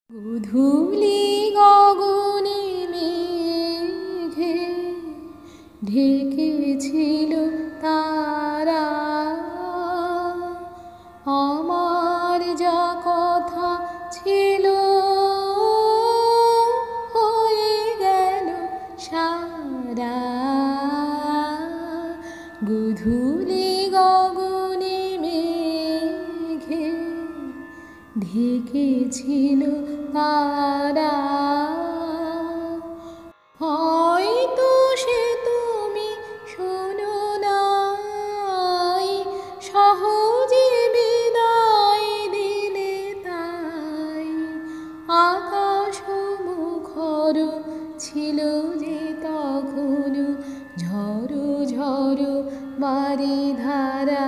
গোধূলি গগনে মেঘে ঢেকেছিল তারা, আমার যা কথা ছিল হয়ে গেল সারা। গোধূলি গগনে মেঘে ঢেকেছিল তারা, হয়তো সে তুমি শোনো নাই, সহজে বিদায় দিলে তাই। আকাশ মুখর ছিল যে তখন ঝড়ো ঝড়ো বারিধারা।